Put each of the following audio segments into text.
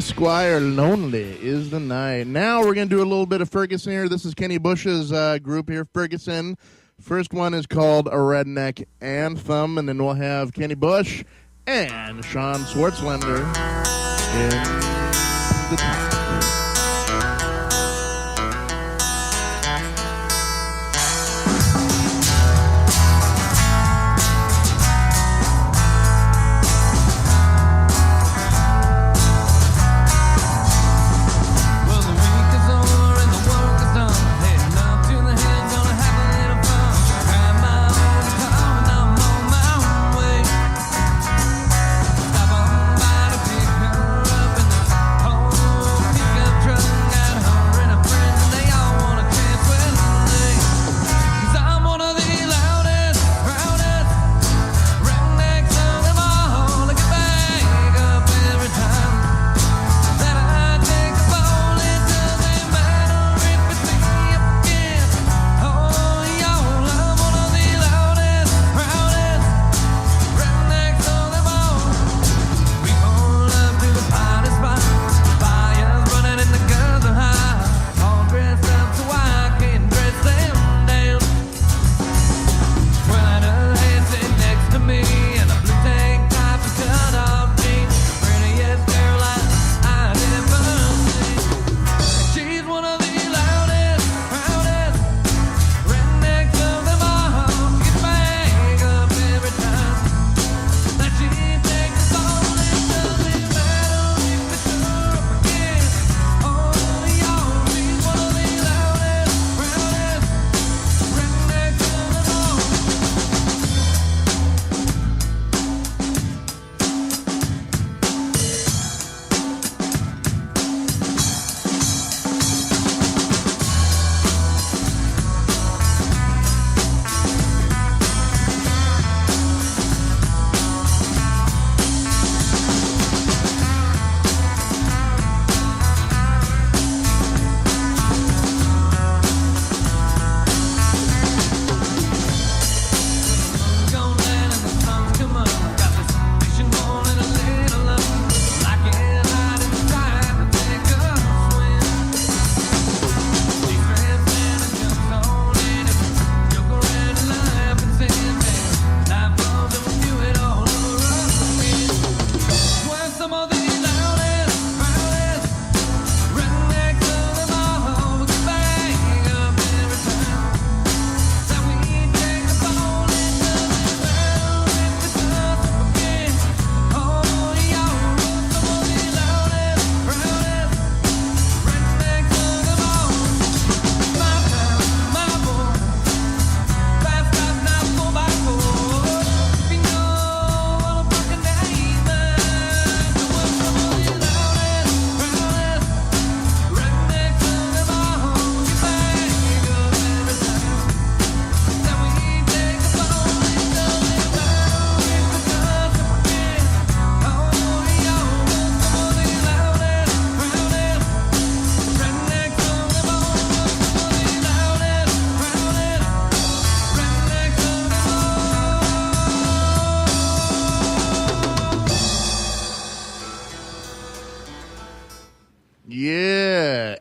Squire, Lonely is the Night. Now we're going to do a little bit of Ferguson here. This is Kenny Bush's group here, Ferguson. First one is called A Redneck Anthem, and then we'll have Kenny Bush and Shawn Swartzlender in the top.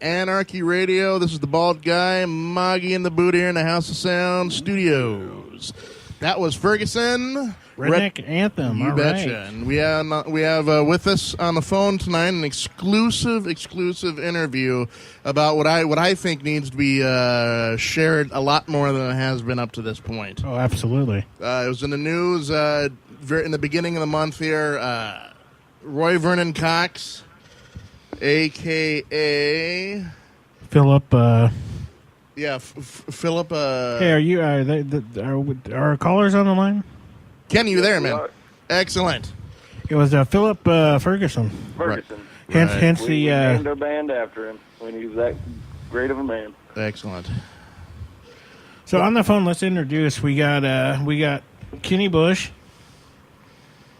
Anarchy Radio. This is the Bald Guy, Moggy in the Boot here in the House of Sound Studios. That was Ferguson. Redneck Anthem. You betcha. Right. And we have with us on the phone tonight an exclusive interview about what I think needs to be shared a lot more than it has been up to this point. Oh, absolutely. It was in the news in the beginning of the month here. Roy Vernon Cox, a.k.a. Phillip. Phillip. Hey, are you? Are callers on the line? Ken, you there, man? Excellent. It was Phillip Ferguson. Ferguson. Right. Hence we named our band after him when he was that great of a man. Excellent. So on the phone, let's introduce. We got Kenny Bush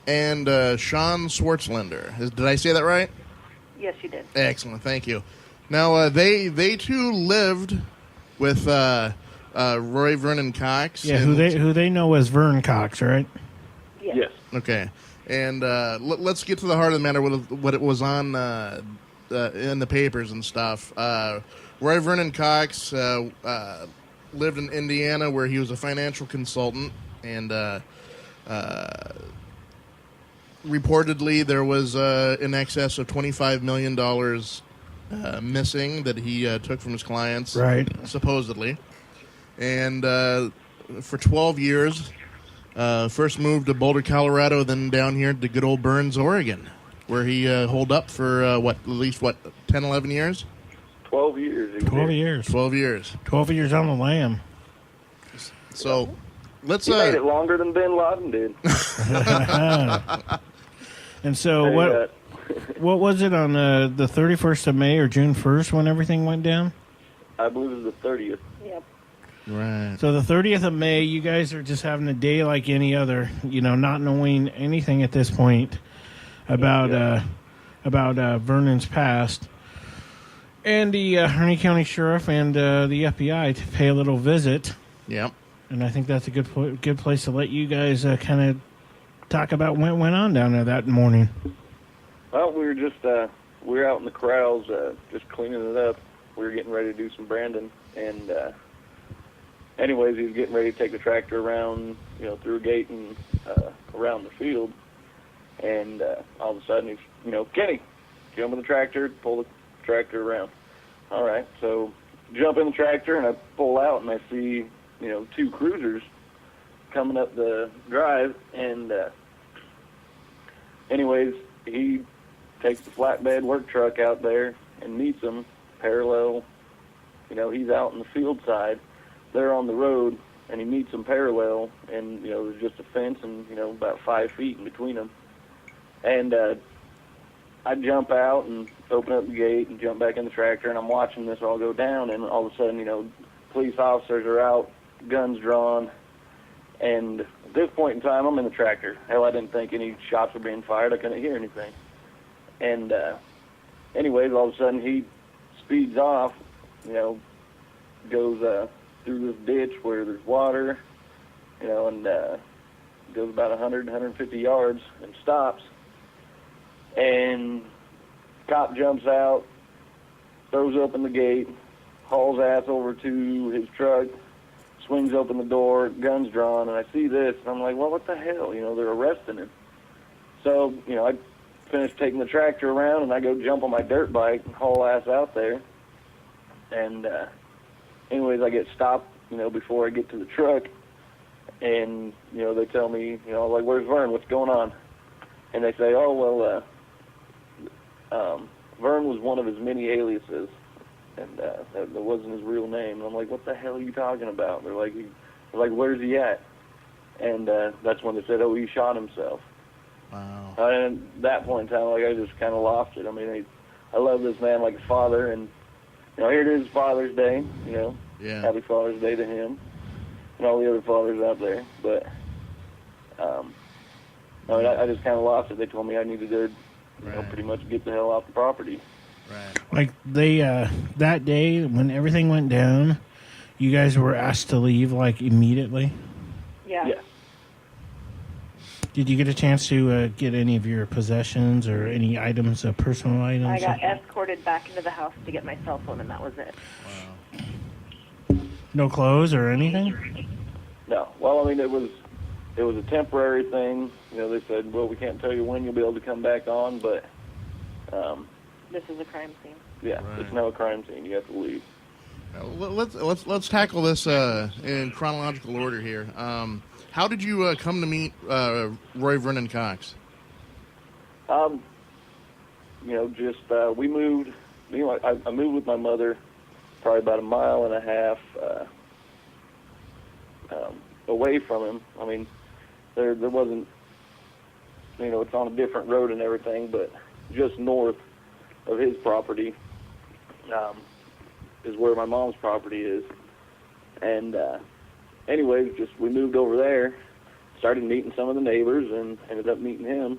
and Shawn Swartzlender. Did I say that right? Yes, you did. Excellent, thank you. Now they too lived with Roy Vernon Cox. Yeah, who they know as Vern Cox, right? Yes. Okay, And let's get to the heart of the matter, what it was on in the papers and stuff. Roy Vernon Cox lived in Indiana, where he was a financial consultant, and reportedly there was in excess of $25 million missing that he took from his clients, right? Supposedly. And for 12 years, first moved to Boulder, Colorado, then down here to good old Burns, Oregon, where he holed up for, at least 10, 11 years? 12 years. 12 years. 12 years. 12 years on the lam. So, let's... He made it longer than Bin Laden did. And so, what was it on the 31st of May or June 1st when everything went down? I believe it was the 30th. Yep. Right. So the 30th of May, you guys are just having a day like any other, not knowing anything at this point about Vernon's past. And the Harney County Sheriff and the FBI to pay a little visit. Yep. And I think that's a good place to let you guys kind of talk about what went on down there that morning. Well, we were out in the corrals just cleaning it up. We were getting ready to do some branding, and anyways, he was getting ready to take the tractor around, through a gate and around the field, and all of a sudden he's, Kenny, jump in the tractor, pull the tractor around. All right, so jump in the tractor, and I pull out, and I see, two cruisers coming up the drive, and anyways, he takes the flatbed work truck out there and meets them parallel. He's out in the field side. They're on the road, and he meets them parallel, and, there's just a fence and, about 5 feet in between them. And I jump out and open up the gate and jump back in the tractor, and I'm watching this all go down, and all of a sudden, police officers are out, guns drawn, and at this point in time, I'm in the tractor. Hell, I didn't think any shots were being fired. I couldn't hear anything. And anyways, all of a sudden, he speeds off, goes through this ditch where there's water, and goes about 100, 150 yards and stops. And cop jumps out, throws open the gate, hauls ass over to his truck, swings open the door, guns drawn, and I see this, and I'm like, well, what the hell? They're arresting him. So, I finish taking the tractor around, and I go jump on my dirt bike and haul ass out there. And anyways, I get stopped, before I get to the truck, and, they tell me, like, where's Vern? What's going on? And they say, oh, well, Vern was one of his many aliases, and that wasn't his real name. And I'm like, what the hell are you talking about? They're like, where's he at? And that's when they said, oh, he shot himself. Wow. And at that point in time, I just kind of lost it. I mean, I love this man like a father, and, here it is Father's Day, Yeah. Happy Father's Day to him and all the other fathers out there. But, I just kind of lost it. They told me I needed to, pretty much get the hell off the property. Right. Like they, that day when everything went down, you guys were asked to leave like immediately? Yeah. Yes. Did you get a chance to get any of your possessions or any items, personal items? I got escorted back into the house to get my cell phone, and that was it. Wow. No clothes or anything? No. Well, I mean, it was a temporary thing. They said, well, we can't tell you when you'll be able to come back on, but This is a crime scene. yeah, Right. It's now a crime scene. You have to leave. Let's tackle this in chronological order here. How did you come to meet Roy Vernon Cox? We moved. I moved with my mother, probably about 1.5 miles away from him. I mean, there wasn't. It's on a different road and everything, but just north of his property is where my mom's property is. And anyways, we moved over there, started meeting some of the neighbors, and ended up meeting him.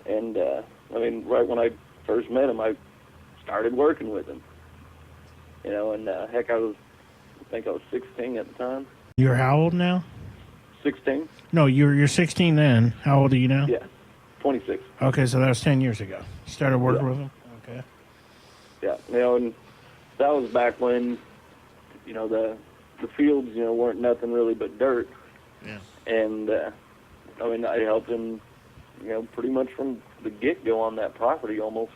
And right when I first met him, I started working with him. And heck, I think I was 16 at the time. You're how old now? 16? No, you're 16 then. How old are you now? Yeah. 26. Okay, so that was 10 years ago. You started working with him? Okay. Yeah, and that was back when, the fields, weren't nothing really but dirt. Yeah. And, I helped him, pretty much from the get-go on that property almost.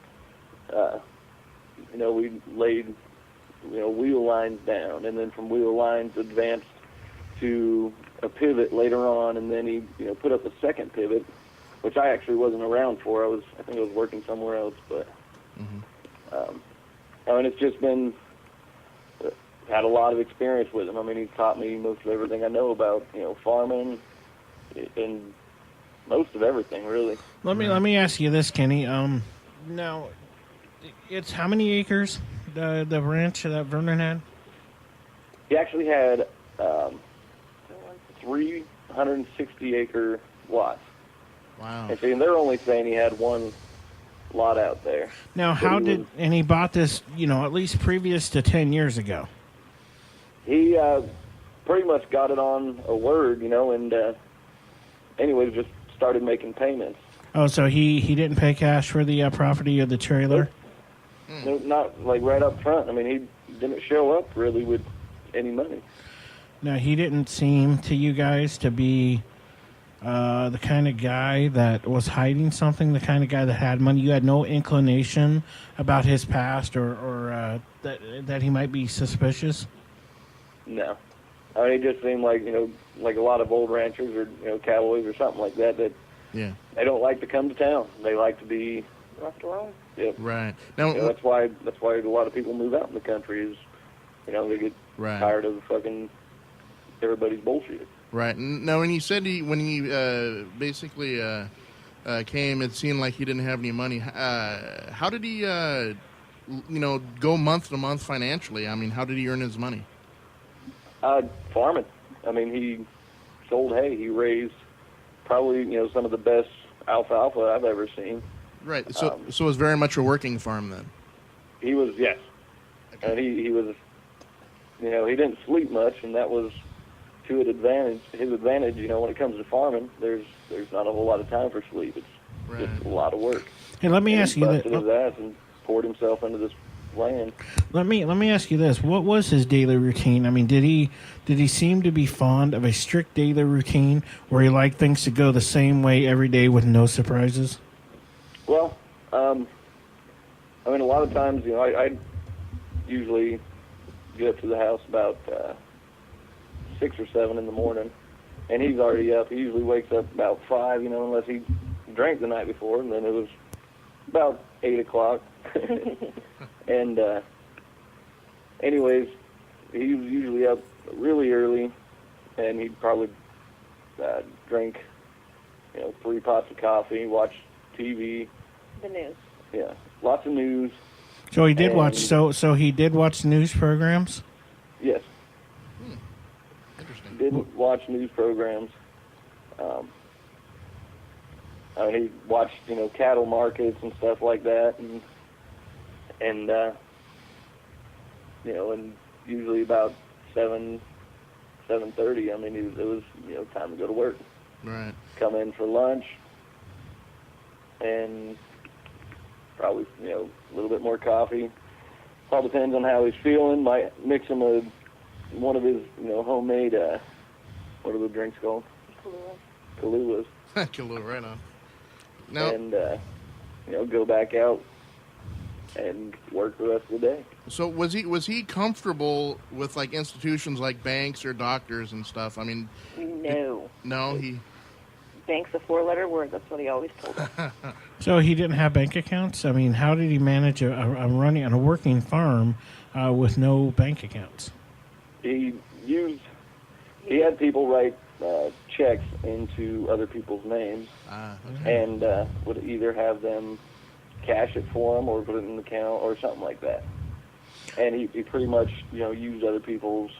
We laid, wheel lines down, and then from wheel lines advanced to a pivot later on, and then he, put up a second pivot, which I actually wasn't around for. I think I was working somewhere else, but, it's just been, had a lot of experience with him. He's taught me most of everything I know about, farming and most of everything, really. Let me ask you this, Kenny. Now, it's how many acres, the ranch that Vernon had? He actually had 360-acre lots. Wow. And see, they're only saying he had one lot out there. Now, and he bought this, at least previous to 10 years ago. He pretty much got it on a word, and anyways, just started making payments. Oh, so he didn't pay cash for the property or the trailer? No, not like right up front. He didn't show up really with any money. Now, he didn't seem to you guys to be the kind of guy that was hiding something, the kind of guy that had money. You had no inclination about his past or that he might be suspicious? No. It just seemed like, like a lot of old ranchers or, cowboys or something like that Yeah. they don't like to come to town. They like to be left alone. Yep. Right. Now, that's why a lot of people move out in the country is, they get tired of fucking everybody's bullshit. Right. Now, when you said when he basically came, it seemed like he didn't have any money. How did he, go month to month financially? How did he earn his money? Farming. He sold hay. He raised probably, some of the best alfalfa I've ever seen. Right. So it was very much a working farm then. He was, yes. Okay. And he was, he didn't sleep much, and that was to his advantage. When it comes to farming, there's not a whole lot of time for sleep. It's just a lot of work. Hey, let me ask you that. He busted his ass and poured himself into this land. Let me ask you this: what was his daily routine? Did he seem to be fond of a strict daily routine where he liked things to go the same way every day with no surprises? Well, a lot of times, I usually get up to the house about 6 or 7 in the morning, and he's already up. He usually wakes up about 5, unless he drank the night before, and then it was about 8 o'clock. And anyways, he was usually up really early, and he'd probably drink, 3 pots of coffee, watch TV. The news. Yeah, lots of news. So he did watch. So he did watch news programs. Yes. Interesting. Did watch news programs. He watched, cattle markets and stuff like that, and and usually about 7:30. It was time to go to work. Right. Come in for lunch, and probably a little bit more coffee. All depends on how he's feeling. Might mix him with one of his homemade what are the drinks called? Kolulas. Kahlua, right on. No. And go back out and work the rest of the day. So was he comfortable with like institutions like banks or doctors and stuff? No. He. Bank's a 4-letter word. That's what he always told us. So he didn't have bank accounts? How did he manage a running on a working farm with no bank accounts? He had people write checks into other people's names, Okay. and would either have them cash it for him or put it in an account or something like that. And he pretty much used other people's